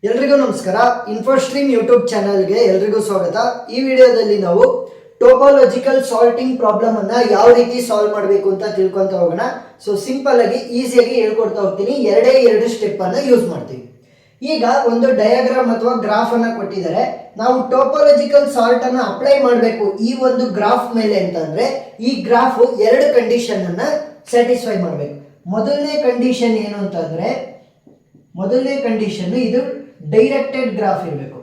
ಎಲ್ರಿಗೂ ನಮಸ್ಕಾರ. ಇನ್ಫೋಸ್ಟ್ರೀಮ್ ಯೂಟ್ಯೂಬ್ ಚಾನಲ್ಗೆ ಎಲ್ರಿಗೂ ಸ್ವಾಗತ. ಈ ವಿಡಿಯೋದಲ್ಲಿ ನಾವು ಟೋಪೋಲಾಜಿಕಲ್ ಸಾರ್ಟಿಂಗ್ ಪ್ರಾಬ್ಲಮ್ ಅನ್ನ ಯಾವ ರೀತಿ ಸಾಲ್ವ್ ಮಾಡಬೇಕು ಅಂತ ತಿಳ್ಕೊಂತ ಹೋಗೋಣ. ಸೊ ಸಿಂಪಲ್ ಆಗಿ ಈಸಿಯಾಗಿ ಹೇಳ್ಕೊಡ್ತಾ ಹೋಗ್ತೀನಿ. ಎರಡು ಸ್ಟೆಪ್ ಅನ್ನ ಯೂಸ್ ಮಾಡ್ತೀವಿ. ಈಗ ಒಂದು ಡಯಾಗ್ರಾಮ್ ಅಥವಾ ಗ್ರಾಫ್ ಅನ್ನ ಕೊಟ್ಟಿದ್ದಾರೆ. ನಾವು ಟೋಪೋಲಾಜಿಕಲ್ ಸಾರ್ಟ್ ಅನ್ನ ಅಪ್ಲೈ ಮಾಡಬೇಕು ಈ ಒಂದು ಗ್ರಾಫ್ ಮೇಲೆ ಅಂತಂದ್ರೆ ಈ ಗ್ರಾಫ್ ಎರಡು ಕಂಡೀಷನ್ ಅನ್ನ ಸ್ಯಾಟಿಸ್ಫೈ ಮಾಡಬೇಕು. ಮೊದಲನೇ ಕಂಡೀಷನ್ ಏನು ಅಂತಂದ್ರೆ ಇದು ಡೈರೆಕ್ಟೆಡ್ ಗ್ರಾಫ್ ಇರಬೇಕು.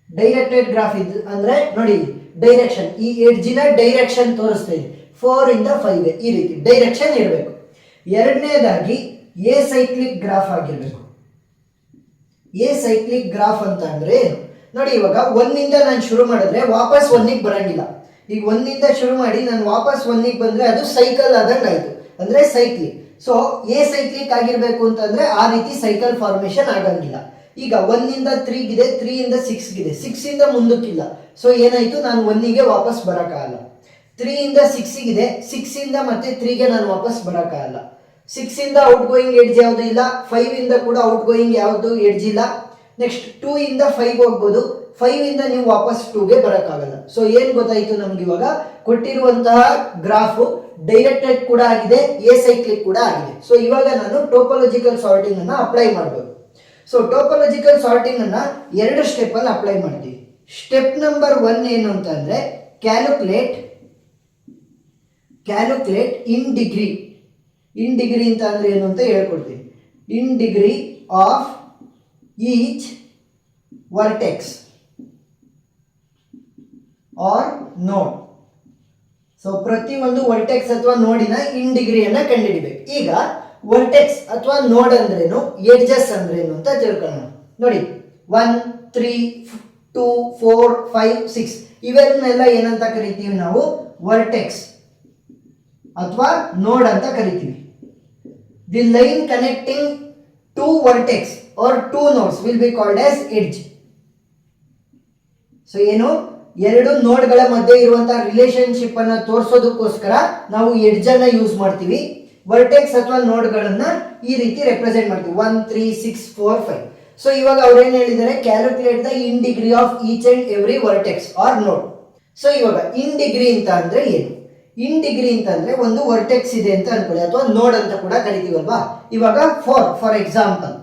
ಡೈರೆಕ್ಟೆಡ್ ಗ್ರಾಫ್ ಇದು ಅಂದ್ರೆ ನೋಡಿ, ಡೈರೆಕ್ಷನ್ ಈ ಎಡ್ಜಿನ ಡೈರೆಕ್ಷನ್ ತೋರಿಸ್ತಾ ಇದೆ 4 ಇಂದ 5 ಈ ರೀತಿ ಡೈರೆಕ್ಷನ್ ಇರಬೇಕು. ಎರಡನೇದಾಗಿ ಎ ಸೈಕ್ಲಿಕ್ ಗ್ರಾಫ್ ಆಗಿರಬೇಕು. ಎ ಸೈಕ್ಲಿಕ್ ಗ್ರಾಫ್ ಅಂತ ಅಂದ್ರೆ ಏನು ನೋಡಿ, ಇವಾಗ 1 ಇಂದ ನಾನು ಶುರು ಮಾಡಿದ್ರೆ ವಾಪಸ್ 1ಗೆ ಬರಂಗಿಲ್ಲ. ಈಗ 1 ಇಂದ ಶುರು ಮಾಡಿ ನಾನು ವಾಪಸ್ 1ಗೆ ಬಂದ್ರೆ ಅದು ಸೈಕಲ್ ಆದಂಗೆ ಆಯ್ತು, ಅಂದ್ರೆ ಸೈಕ್ಲಿಕ್. ಸೊ ಎ ಸೈಕ್ಲಿಕ್ ಆಗಿರ್ಬೇಕು ಅಂತಂದ್ರೆ ಆ ರೀತಿ ಸೈಕಲ್ ಫಾರ್ಮೇಶನ್ ಆಗಂಗಿಲ್ಲ. ಈಗ 1 ಇಂದ 3 ಗಿದೆ, 3 ಇಂದ 6 ಗಿದೆ, 6 ಇಂದ ಮುಂದಕ್ಕಿಲ್ಲ. ಸೊ ಏನಾಯ್ತು, ನಾನು 1ಗೆ ವಾಪಸ್ ಬರೋಕ್ಕಾಗಲ್ಲ. 3 ಇಂದ 6 ಗಿದೆ, 6 ಇಂದ ಮತ್ತೆ 3ಗೆ ನಾನು ವಾಪಸ್ ಬರೋಕ್ಕಾಗಲ್ಲ. 6 ಇಂದ ಔಟ್ ಗೋಯಿಂಗ್ ಎಡ್ಜ್ ಯಾವುದು ಇಲ್ಲ, 5 ಇಂದ ಕೂಡ ಔಟ್ ಗೋಯಿಂಗ್ ಯಾವುದು ಎಡ್ಜ್ ಇಲ್ಲ. ನೆಕ್ಸ್ಟ್ 2 ಇಂದ 5 ಹೋಗ್ಬೋದು, 5 ಇಂದ ನೀವು ವಾಪಸ್ 2ಗೆ ಬರೋಕ್ಕಾಗಲ್ಲ. ಸೊ ಏನ್ ಗೊತ್ತಾಯ್ತು ನಮ್ಗೆ, ಇವಾಗ ಕೊಟ್ಟಿರುವಂತಹ ಗ್ರಾಫ್ ಡೈರೆಕ್ಟೆಡ್ ಕೂಡ ಆಗಿದೆ, ಎ ಸೈಕ್ಲಿಕ್ ಕೂಡ ಆಗಿದೆ. ಸೊ ಇವಾಗ ನಾನು ಟೋಪೋಲಾಜಿಕಲ್ ಸಾರ್ಟಿಂಗ್ ಅನ್ನ ಅಪ್ಲೈ ಮಾಡಬೇಕು. ಸೊ ಟೋಪೋಲಾಜಿಕಲ್ ಸಾರ್ಟಿಂಗ್ ಅನ್ನ ಎರಡು ಸ್ಟೆಪ್ ಅಲ್ಲಿ ಅಪ್ಲೈ ಮಾಡ್ತೀವಿ. ಸ್ಟೆಪ್ ನಂಬರ್ 1 ಏನು ಅಂತಂದ್ರೆ calculate in degree. In degree ಅಂತ ಅಂದ್ರೆ ಏನು ಅಂತ ಹೇಳ್ಕೊಡ್ತೀನಿ. In degree of each vertex or node. So ಪ್ರತಿ ಒಂದು ವರ್ಟೆಕ್ಸ್ ಅಥವಾ ನೋಡಿನ ಇನ್ ಡಿಗ್ರಿಯನ್ನ ಕಂಡುಹಿಡಿಬೇಕು. ಈಗ ವರ್ಟೆಕ್ಸ್ ಅಥವಾ ನೋಡ್ ಅಂದ್ರೇನು, ಎಡ್ಜಸ್ ಅಂದ್ರೇನು ಅಂತ ತಿಳ್ಕೊಳ್ಳೋಣ. ನೋಡಿ 1, 3, 2, 4, 5, 6 ಇವೆಲ್ಲನೆಲ್ಲ ಏನಂತ ಕರಿತೀವಿ ನಾವು, ವರ್ಟೆಕ್ಸ್ ಅಥವಾ ನೋಡ್ ಅಂತ ಕರಿತೀವಿ. The line connecting two vertex or two nodes will be called as edge. So ಏನು, ಎರಡು ನೋಡ್ಗಳ ಮಧ್ಯೆ ಇರುವಂತಹ ರಿಲೇಶನ್ಶಿಪ್ ಅನ್ನ ತೋರಿಸೋದಕ್ಕೋಸ್ಕರ ನಾವು ಎಡ್ಜ್ ಅನ್ನ ಯೂಸ್ ಮಾಡ್ತೀವಿ. ವರ್ಟೆಕ್ಸ್ ಅಥವಾ ನೋಡ್ಗಳನ್ನ ಈ ರೀತಿ ರೆಪ್ರೆಸೆಂಟ್ ಮಾಡ್ತೀವಿ. 1, 3, 6, 4, 5. ಸೊ ಇವಾಗ ಅವ್ರೇನ್ ಹೇಳಿದ್ದಾರೆ, calculate the in degree of each and every vertex or node. So ಇವಾಗ ಇನ್ ಡಿಗ್ರಿ ಅಂತ ಅಂದ್ರೆ ಏನು, ಇನ್ ಡಿಗ್ರಿ ಅಂತ ಅಂದ್ರೆ ಒಂದು ವರ್ಟೆಕ್ಸ್ ಇದೆ ಅಂತ ಅನ್ಕೊಳ್ಳಿ, ಅಥವಾ ನೋಡ್ ಅಂತ ಕೂಡ ಕರಿತೀವಲ್ವಾ. ಇವಾಗ 4 ಫಾರ್ ಎಕ್ಸಾಂಪಲ್,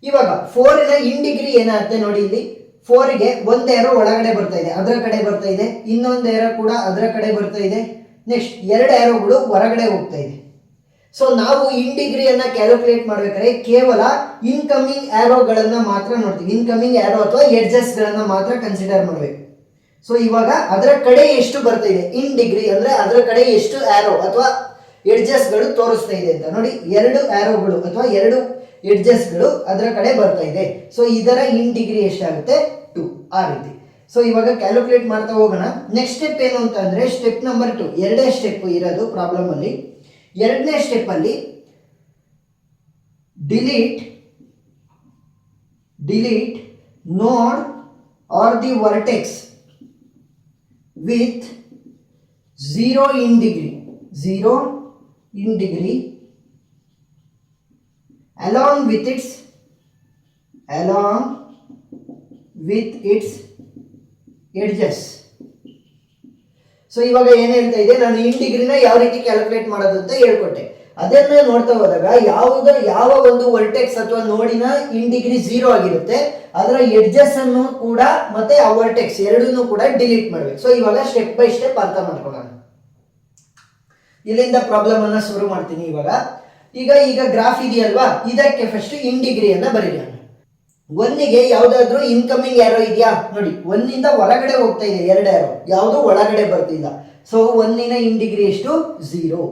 ಇವಾಗ 4ನ ಇನ್ ಡಿಗ್ರಿ ಏನಾಗುತ್ತೆ ನೋಡಿ, ಇಲ್ಲಿ 4ಗೆ ಒಂದು ಏರೋ ಒಳಗಡೆ ಬರ್ತಾ ಇದೆ, ಅದರ ಕಡೆ ಬರ್ತಾ ಇದೆ, ಇನ್ನೊಂದು ಏರೋ ಕೂಡ ಅದರ ಕಡೆ ಬರ್ತಾ ಇದೆ, ನೆಕ್ಸ್ಟ್ 2 ಏರೋಗಳು ಹೊರಗಡೆ ಹೋಗ್ತಾ ಇದೆ. ಸೊ ನಾವು ಇನ್ ಡಿಗ್ರಿಯನ್ನ ಕ್ಯಾಲ್ಕುಲೇಟ್ ಮಾಡ್ಬೇಕಾದ್ರೆ ಕೇವಲ ಇನ್ಕಮಿಂಗ್ ಆರೋಗಳನ್ನ ಮಾತ್ರ ನೋಡ್ತೀವಿ. ಇನ್ಕಮಿಂಗ್ ಆರೋ ಅಥವಾ ಎಡ್ಜಸ್ ಗಳನ್ನ ಮಾತ್ರ ಕನ್ಸಿಡರ್ ಮಾಡಬೇಕು. ಸೊ ಇವಾಗ ಅದರ ಕಡೆ ಎಷ್ಟು ಬರ್ತಾ ಇದೆ, ಇನ್ ಡಿಗ್ರಿ ಅಂದ್ರೆ ಅದರ ಕಡೆ ಎಷ್ಟು ಆರೋ ಅಥವಾ ಎಡ್ಜಸ್ ಗಳು ತೋರಿಸ್ತಾ ಇದೆ ಅಂತ ನೋಡಿ. 2 ಆರೋಗಳು ಅಥವಾ 2 ಎಡ್ಜಸ್ ಗಳು ಅದರ ಕಡೆ ಬರ್ತಾ ಇದೆ. ಸೊ ಇದರ ಇನ್ ಡಿಗ್ರಿ ಎಷ್ಟಾಗುತ್ತೆ, 2 ಆ ರೀತಿ. ಸೊ ಇವಾಗ ಕ್ಯಾಲ್ಕುಲೇಟ್ ಮಾಡ್ತಾ ಹೋಗೋಣ. ನೆಕ್ಸ್ಟ್ ಸ್ಟೆಪ್ ಏನು ಅಂತ ಅಂದ್ರೆ ಸ್ಟೆಪ್ ನಂಬರ್ 2, ಎರಡೇ ಸ್ಟೆಪ್ ಇರೋದು ಪ್ರಾಬ್ಲಮ್ ಅಲ್ಲಿ. ಎರಡನೇ ಸ್ಟೆಪ್ ಅಲ್ಲಿ ಡಿಲೀಟ್ ನೋಡ್ R the vertex with 0 in degree along with its edges. So ಇವಾಗ ಏನ್ ಹೇಳ್ತಾ ಇದೆ, ನಾನು ಇನ್ ಡಿಗ್ರಿನ ಯಾವ ರೀತಿ ಕ್ಯಾಲ್ಕುಲೇಟ್ ಮಾಡೋದು ಅಂತ ಹೇಳ್ಕೊಟ್ಟೆ. ಅದನ್ನ ನೋಡ್ತಾ ಹೋದಾಗ ಯಾವ ಒಂದು ವರ್ಟೆಕ್ಸ್ ಅಥವಾ ನೋಡಿನ ಇನ್ ಡಿಗ್ರಿ 0 ಆಗಿರುತ್ತೆ, ಅದರ ಎಡ್ಜಸ್ ಅನ್ನು ಕೂಡ ಮತ್ತೆ ಆ ವರ್ಟೆಕ್ಸ್ ಎರಡನ್ನೂ ಕೂಡ ಡಿಲೀಟ್ ಮಾಡ್ಬೇಕು. ಸೊ ಇವಾಗ ಸ್ಟೆಪ್ ಬೈ ಸ್ಟೆಪ್ ಅರ್ಥ ಮಾಡ್ಕೊಳ್ಳೋಣ. ಇಲ್ಲಿಂದ ಪ್ರಾಬ್ಲಮ್ ಅನ್ನ ಶುರು ಮಾಡ್ತೀನಿ. ಈಗ ಗ್ರಾಫ್ ಇದೆಯಲ್ವಾ, ಇದಕ್ಕೆ ಫಸ್ಟ್ ಇನ್ ಡಿಗ್ರಿಯನ್ನ ಬರೀರಿ. 1ಗೆ ಯಾವ್ದಾದ್ರು ಇನ್ಕಮಿಂಗ್ ಆರೋ ಇದೆಯಾ ನೋಡಿ, 1 ಇಂದ ಹೊರಗಡೆ ಹೋಗ್ತಾ ಇದೆ 2 ಆರೋ, ಯಾವುದು ಒಳಗಡೆ ಬರ್ತಿಲ್ಲ. ಸೊ 1ನ ಇನ್ ಡಿಗ್ರಿ ಎಷ್ಟು, 0.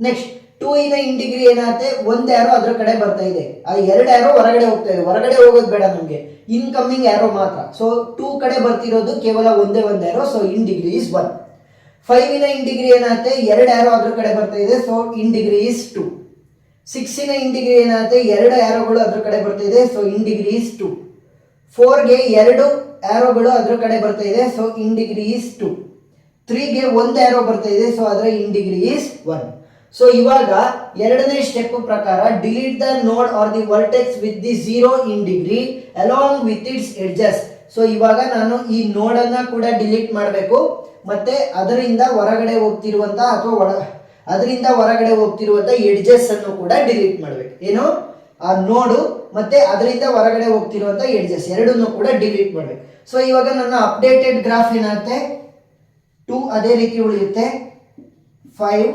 ನೆಕ್ಸ್ಟ್ 2ನ ಇನ್ ಡಿಗ್ರಿ ಏನಾಗುತ್ತೆ, 1 ಆರೋ ಅದ್ರ ಕಡೆ ಬರ್ತಾ ಇದೆ, ಅದು 2 ಆರೋ ಹೊರಗಡೆ ಹೋಗ್ತಾ ಇದೆ. ಹೊರಗಡೆ ಹೋಗೋದು ಬೇಡ ನಮಗೆ, ಇನ್ಕಮಿಂಗ್ ಆರೋ ಮಾತ್ರ. ಸೊ 2 ಕಡೆ ಬರ್ತಿರೋದು ಕೇವಲ ಒಂದೇ arrow, so in degree is 1. 5ನ ಇನ್ ಡಿಗ್ರಿ ಏನಾಗುತ್ತೆ, 2 ಆರೋ ಅದ್ರ ಕಡೆ ಬರ್ತಾ ಇದೆ, ಸೊ ಇನ್ ಡಿಗ್ರಿ ಇಸ್ 2. 6ನ ಇನ್ ಡಿಗ್ರಿ ಏನಾಗುತ್ತೆ, 2 ಆರೋಗಳು ಅದ್ರ ಕಡೆ ಬರ್ತಾ ಇದೆ, ಸೊ ಇನ್ ಡಿಗ್ರಿ ಇಸ್ 2. 4ಗೆ 2 ಆರೋಗಳು ಅದ್ರ ಕಡೆ ಬರ್ತಾ ಇದೆ, ಸೊ ಇನ್ ಡಿಗ್ರಿ ಇಸ್ 2. 3ಗೆ 1 ಆರೋ ಬರ್ತಾ ಇದೆ, ಸೊ ಅದರ ಇನ್ ಡಿಗ್ರಿ ಇಸ್ 1. ಸೊ ಇವಾಗ ಎರಡನೇ ಸ್ಟೆಪ್ ಪ್ರಕಾರ ಡಿಲೀಟ್ ದ ನೋಡ್ R the vertex with the 0 in degree along with its edges. So ಇವಾಗ ನಾನು ಈ ನೋಡ್ ಅನ್ನ ಕೂಡ ಡಿಲೀಟ್ ಮಾಡಬೇಕು, ಮತ್ತೆ ಅದರಿಂದ ಹೊರಗಡೆ ಹೋಗ್ತಿರುವಂತ ಅಥವಾ ಅದರಿಂದ ಹೊರಗಡೆ ಹೋಗ್ತಿರುವಂತ ಎಡ್ಜಸ್ ಅನ್ನು ಕೂಡ ಡಿಲೀಟ್ ಮಾಡಬೇಕು. ಏನು, ಆ ನೋಡು ಮತ್ತೆ ಅದರಿಂದ ಹೊರಗಡೆ ಹೋಗ್ತಿರುವಂತ ಎಡ್ಜಸ್ ಎರಡನ್ನೂ ಕೂಡ ಡಿಲೀಟ್ ಮಾಡಬೇಕು. ಸೊ ಇವಾಗ ನನ್ನ ಅಪ್ಡೇಟೆಡ್ ಗ್ರಾಫ್ ಏನಾಗುತ್ತೆ, 2 ಅದೇ ರೀತಿ ಉಳಿಯುತ್ತೆ, 5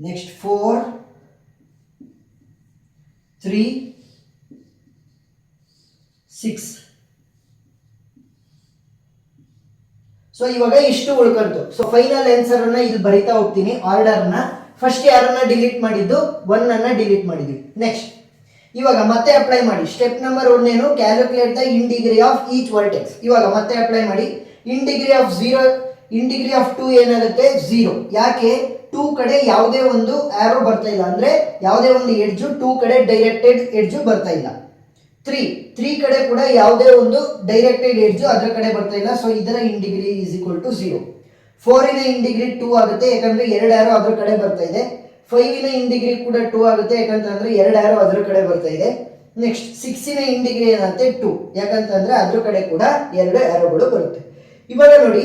ನೆಕ್ಸ್ಟ್ 4 3 6. ಸೊ ಇವಾಗ ಇಷ್ಟು ಉಳ್ಕೊಂತು. ಸೊ ಫೈನಲ್ ಆನ್ಸರ್ ಅನ್ನ ಇಲ್ಲಿ ಬರಿತಾ ಹೋಗ್ತೀನಿ ಆರ್ಡರ್ ನ. ಫಸ್ಟ್ ಯಾರನ್ನ ಡಿಲೀಟ್ ಮಾಡಿದ್ದು, 1 ಅನ್ನ ಡಿಲೀಟ್ ಮಾಡಿದ್ವಿ. ನೆಕ್ಸ್ಟ್ ಇವಾಗ ಮತ್ತೆ ಅಪ್ಲೈ ಮಾಡಿ. ಸ್ಟೆಪ್ ನಂಬರ್ 1 ಏನು, calculate the in degree of each vertex. ಇವಾಗ ಮತ್ತೆ ಅಪ್ಲೈ ಮಾಡಿ. ಇನ್ degree of 0, in degree of 2 ಏನಾಗುತ್ತೆ 0. ಯಾಕೆ, 2 ಕಡೆ ಯಾವುದೇ ಒಂದು ಆರೋ ಬರ್ತಾ ಇಲ್ಲ, ಅಂದ್ರೆ ಯಾವುದೇ ಒಂದು ಎಡ್ಜು 2 ಕಡೆ ಡೈರೆಕ್ಟೆಡ್ ಎಡ್ಜು ಬರ್ತಾ ಇಲ್ಲ. 3 ಕಡೆ ಕೂಡ ಯಾವುದೇ ಒಂದು ಡೈರೆಕ್ಟೆಡ್ ಎಡ್ಜು ಅದರ ಕಡೆ ಬರ್ತಾ ಇಲ್ಲ. ಸೊ ಇದರ in degree is equal to 0. 4 ನ ಇನ್ ಡಿಗ್ರಿ 2 ಆಗುತ್ತೆ, ಯಾಕಂದ್ರೆ 2 ಆರೋ ಅದರ ಕಡೆ ಬರ್ತಾ ಇದೆ. 5 ನ ಇನ್ ಡಿಗ್ರಿ ಕೂಡ 2 ಆಗುತ್ತೆ, ಯಾಕಂತಂದ್ರೆ 2 ಆರೋ ಅದರ ಕಡೆ ಬರ್ತಾ ಇದೆ. ನೆಕ್ಸ್ಟ್ 6 ನ ಇನ್ ಡಿಗ್ರಿ ಏನಾಗುತ್ತೆ 2, ಯಾಕಂತಂದ್ರೆ ಅದ್ರ ಕಡೆ ಕೂಡ 2 ಆರೋಗಳು ಬರುತ್ತೆ. ಇವಾಗ ನೋಡಿ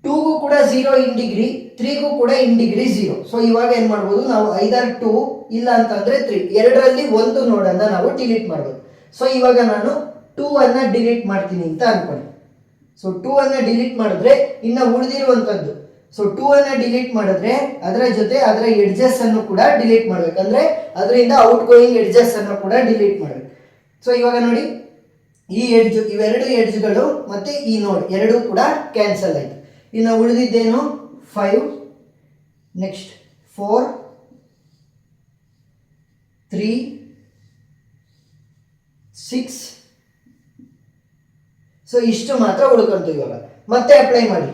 2ಗೂ ಕೂಡ 0 ಇನ್ ಡಿಗ್ರಿ, 3ಗೂ ಕೂಡ ಇನ್ ಡಿಗ್ರಿ 0. ಸೊ ಇವಾಗ ಏನ್ ಮಾಡ್ಬೋದು ನಾವು, ಐದರ್ 2 ಇಲ್ಲ ಅಂತಂದ್ರೆ 3, ಎರಡರಲ್ಲಿ ಒಂದು ನೋಡನ್ನ ನಾವು ಡಿಲೀಟ್ ಮಾಡ್ಬೋದು. ಸೊ ಇವಾಗ ನಾನು 2 ಅನ್ನ ಡಿಲೀಟ್ ಮಾಡ್ತೀನಿ ಅಂತ ಅನ್ಕೊಳ್ಳಿ. ಸೊ 2 ಅನ್ನ ಡಿಲೀಟ್ ಮಾಡಿದ್ರೆ ಇನ್ನ ಉಳಿದಿರುವಂತದ್ದು, ಸೊ 2 ಅನ್ನ ಡಿಲೀಟ್ ಮಾಡಿದ್ರೆ ಅದರ ಜೊತೆ ಅದರ ಎಡ್ಜಸ್ ಅನ್ನು ಕೂಡ ಡಿಲೀಟ್ ಮಾಡ್ಬೇಕು, ಅಂದ್ರೆ ಅದರಿಂದ ಔಟ್ ಗೋಯಿಂಗ್ ಎಡ್ಜಸ್ ಅನ್ನು ಕೂಡ ಡಿಲೀಟ್ ಮಾಡ್ಬೇಕು. ಸೊ ಇವಾಗ ನೋಡಿ ಈ ಎಡ್ಜ್, ಇವೆರಡು ಎಡ್ಜ್ಗಳು ಮತ್ತೆ ಈ ನೋಡ್ ಎರಡೂ ಕೂಡ ಕ್ಯಾನ್ಸಲ್ ಆಯ್ತು. ಇನ್ನು ಉಳಿದಿದ್ದೇನು 5 ನೆಕ್ಸ್ಟ್ 4 3 6. ಸೊ ಇಷ್ಟು ಮಾತ್ರ ಉಳ್ಕೊಂತು. ಇವಾಗ ಮತ್ತೆ ಅಪ್ಲೈ ಮಾಡಿ.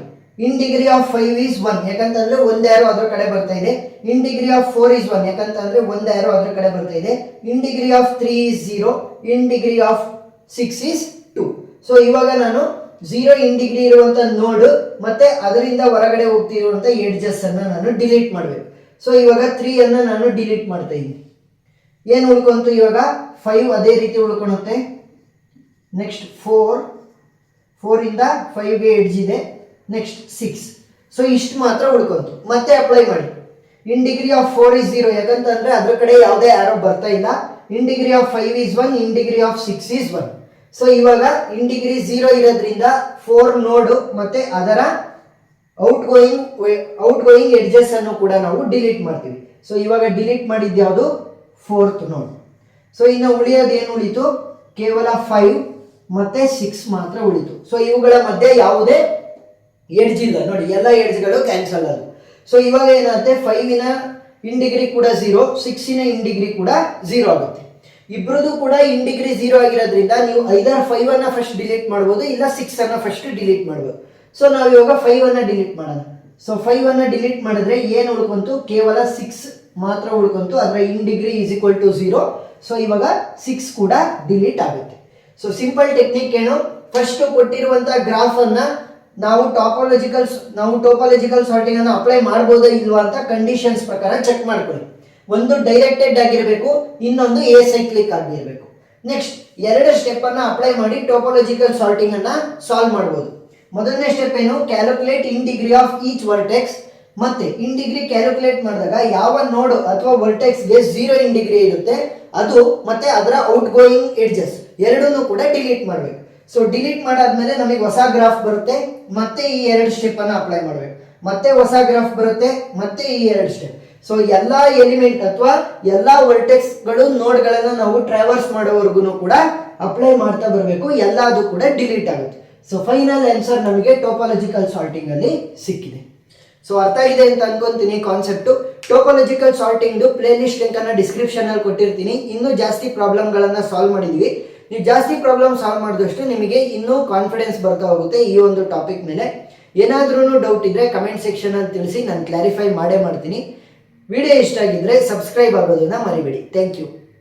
ಇನ್ ಡಿಗ್ರಿ ಆಫ್ 5 ಈಸ್ 1, ಯಾಕಂತಂದ್ರೆ ಒಂದು ಆರೋ ಅದ್ರ ಕಡೆ ಬರ್ತಾ ಇದೆ. ಇನ್ ಡಿಗ್ರಿ ಆಫ್ 4 ಈಸ್ 1, ಯಾಕಂತಂದ್ರೆ ಒಂದು ಆರೋ ಅದ್ರ ಕಡೆ ಬರ್ತಾ ಇದೆ. ಇನ್ degree of 3 is 0, in degree of 6 is 2. So ಇವಾಗ ನಾನು 0 ಇನ್ ಡಿಗ್ರಿ ಇರುವಂತ ನೋಡ್ ಮತ್ತೆ ಅದರಿಂದ ಹೊರಗಡೆ ಹೋಗ್ತಿರುವಂತ ಎಡ್ಜಸ್ ಅನ್ನ ನಾನು ಡಿಲೀಟ್ ಮಾಡಬೇಕು. ಸೊ ಇವಾಗ 3 ಅನ್ನ ನಾನು ಡಿಲೀಟ್ ಮಾಡ್ತಾ ಇದ್ದೀನಿ. ಏನು ಉಳ್ಕೊಂತು ಇವಾಗ 5 ಅದೇ ರೀತಿ ಉಳ್ಕೊಳುತ್ತೆ. ನೆಕ್ಸ್ಟ್ 4 ಇಂದ 5ಗೆ ಎಡ್ಜ್ ಇದೆ. ನೆಕ್ಸ್ಟ್ 6. ಸೊ ಇಷ್ಟು ಮಾತ್ರ ಉಳ್ಕೊಂತು. ಮತ್ತೆ ಅಪ್ಲೈ ಮಾಡಿ. ಇನ್ ಡಿಗ್ರಿ ಆಫ್ 4 ಈಸ್ 0, ಯಾಕಂತಂದ್ರೆ ಅದ್ರ ಕಡೆ ಯಾವುದೇ ಆರೋ ಬರ್ತಾ ಇಲ್ಲ. ಇನ್ degree of 5 is 1, in degree of 6 is 1. So ಇವಾಗ ಇನ್ ಡಿಗ್ರಿ 0 ಇರೋದ್ರಿಂದ 4 ನೋಡ್ ಮತ್ತೆ ಅದರ ಔಟ್ ಗೋಯಿಂಗ್ ಎಡ್ಜಸ್ ಅನ್ನು ಕೂಡ ನಾವು ಡಿಲೀಟ್ ಮಾಡ್ತೀವಿ. ಸೊ ಇವಾಗ ಡಿಲೀಟ್ ಮಾಡಿದ್ದು ಯಾವುದು, 4th ನೋಡ್. ಸೊ ಇನ್ನು ಉಳಿಯೋದು ಏನು ಉಳಿತು, ಕೇವಲ 5 ಮತ್ತೆ 6 ಮಾತ್ರ ಉಳಿತು. ಸೊ ಇವುಗಳ ಮಧ್ಯೆ ಯಾವುದೇ ಎಡ್ಜ್ ಇಲ್ಲ ನೋಡಿ, ಎಲ್ಲ ಎಡ್ಜ್ಗಳು ಕ್ಯಾನ್ಸಲ್ ಆದವು. ಸೊ ಇವಾಗ ಏನಾಗುತ್ತೆ, 5ನ ಇನ್ ಡಿಗ್ರಿ ಕೂಡ 0, 6ನ ಇನ್ ಡಿಗ್ರಿ ಕೂಡ 0 ಆಗುತ್ತೆ. ಇಬ್ಬರದು ಕೂಡ ಇನ್ ಡಿಗ್ರಿ 0 ಆಗಿರೋದ್ರಿಂದ ನೀವು ಐದರ್ 5 ಅನ್ನ ಫಸ್ಟ್ ಡಿಲೀಟ್ ಮಾಡ್ಬೋದು, ಇಲ್ಲ 6 ಅನ್ನ ಫಸ್ಟ್ ಡಿಲೀಟ್ ಮಾಡ್ಬೋದು. ಸೊ ನಾವು ಇವಾಗ 5 ಅನ್ನ ಡಿಲೀಟ್ ಮಾಡೋಣ. ಸೊ 5 ಅನ್ನ ಡಿಲೀಟ್ ಮಾಡಿದ್ರೆ ಏನು ಉಳ್ಕೊಂತು, ಕೇವಲ 6 ಮಾತ್ರ ಉಳ್ಕೊಂತು. ಅದರ in degree is equal to 0. So ಇವಾಗ 6 ಕೂಡ ಡಿಲೀಟ್ ಆಗುತ್ತೆ. ಸೊ ಸಿಂಪಲ್ ಟೆಕ್ನಿಕ್ ಏನು, ಫಸ್ಟ್ ಕೊಟ್ಟಿರುವಂತ ಗ್ರಾಫ್ ಅನ್ನ ನಾವು ಟೋಪಾಲಜಿಕಲ್ ಸಾರ್ಟಿಂಗ್ ಅನ್ನು ಅಪ್ಲೈ ಮಾಡ್ಬೋದಾ ಇಲ್ವಾ ಅಂತ ಕಂಡೀಷನ್ಸ್ ಪ್ರಕಾರ ಚೆಕ್ ಮಾಡ್ಕೊಳ್ಳಿ. ಒಂದು ಡೈರೆಕ್ಟೆಡ್ ಆಗಿರಬೇಕು, ಇನ್ನೊಂದು ಎಸೈಕ್ಲಿಕ್ ಆಗಿರಬೇಕು. ನೆಕ್ಸ್ಟ್ 2 ಸ್ಟೆಪ್ ಅನ್ನ ಅಪ್ಲೈ ಮಾಡಿ ಟೋಪಾಲಜಿಕಲ್ ಸಾರ್ಟಿಂಗ್ ಅನ್ನ ಸಾಲ್ವ್ ಮಾಡಬಹುದು. ಮೊದಲನೇ ಸ್ಟೆಪ್ ಏನು, calculate in degree of each vertex. ಮತ್ತೆ ಇನ್ ಡಿಗ್ರಿ ಕ್ಯಾಲ್ಕುಲೇಟ್ ಮಾಡಿದಾಗ ಯಾವ ನೋಡ್ ಅಥವಾ ವರ್ಟೆಕ್ಸ್ ಗೆ 0 ಇನ್ ಡಿಗ್ರಿ ಇರುತ್ತೆ ಅದು ಮತ್ತೆ ಅದರ ಔಟ್ ಗೋಯಿಂಗ್ ಎಡ್ಜಸ್ ಎರಡನ್ನೂ ಕೂಡ ಡಿಲೀಟ್ ಮಾಡಬೇಕು. ಸೊ ಡಿಲೀಟ್ ಮಾಡಾದ್ಮೇಲೆ ನಮಗೆ ಹೊಸ ಗ್ರಾಫ್ ಬರುತ್ತೆ, ಮತ್ತೆ ಈ 2 ಸ್ಟೆಪ್ ಅನ್ನ ಅಪ್ಲೈ ಮಾಡಬೇಕು. ಮತ್ತೆ ಹೊಸ ಗ್ರಾಫ್ ಬರುತ್ತೆ, ಮತ್ತೆ ಈ 2 ಸ್ಟೆಪ್. ಸೊ ಎಲ್ಲಾ ಎಲಿಮೆಂಟ್ ಅಥವಾ ಎಲ್ಲಾ ವರ್ಟೆಕ್ಸ್ ಗಳು ನೋಡ್ಗಳನ್ನ ನಾವು ಟ್ರಾವರ್ಸ್ ಮಾಡೋವರೆಗೂ ಕೂಡ ಅಪ್ಲೈ ಮಾಡ್ತಾ ಬರಬೇಕು, ಎಲ್ಲಾದು ಕೂಡ ಡಿಲೀಟ್ ಆಗುತ್ತೆ. ಸೊ ಫೈನಲ್ ಆನ್ಸರ್ ನಮಗೆ ಟೋಪಾಲಜಿಕಲ್ ಸಾರ್ಟಿಂಗ್ ಅಲ್ಲಿ ಸಿಕ್ಕಿದೆ. ಸೊ ಅರ್ಥ ಇದೆ ಅಂತ ಅನ್ಕೊಂತೀನಿ concept. Topological sorting playlist link ಅನ್ನ ಡಿಸ್ಕ್ರಿಪ್ಷನ್ ಅಲ್ಲಿ ಕೊಟ್ಟಿರ್ತೀನಿ. ಇನ್ನೂ ಜಾಸ್ತಿ ಪ್ರಾಬ್ಲಮ್ ಗಳನ್ನ ಸಾಲ್ವ್ ಮಾಡಿದೀವಿ. ನೀವು ಜಾಸ್ತಿ ಪ್ರಾಬ್ಲಮ್ ಸಾಲ್ವ್ ಮಾಡಿದಷ್ಟು ನಿಮಗೆ ಇನ್ನೂ ಕಾನ್ಫಿಡೆನ್ಸ್ ಬರ್ತಾ ಹೋಗುತ್ತೆ ಈ ಒಂದು ಟಾಪಿಕ್ ಮೇಲೆ. ಏನಾದ್ರೂ ಡೌಟ್ ಇದ್ರೆ ಕಮೆಂಟ್ ಸೆಕ್ಷನ್ ಅಲ್ಲಿ ತಿಳಿಸಿ, ನಾನು ಕ್ಲಾರಿಫೈ ಮಾಡೇ ಮಾಡ್ತೀನಿ. ವಿಡಿಯೋ ಇಷ್ಟ ಆಗಿದ್ರೆ ಸಬ್ಸ್ಕ್ರೈಬ್ ಆಗೋದನ್ನ ಮರಿಬೇಡಿ. Thank you.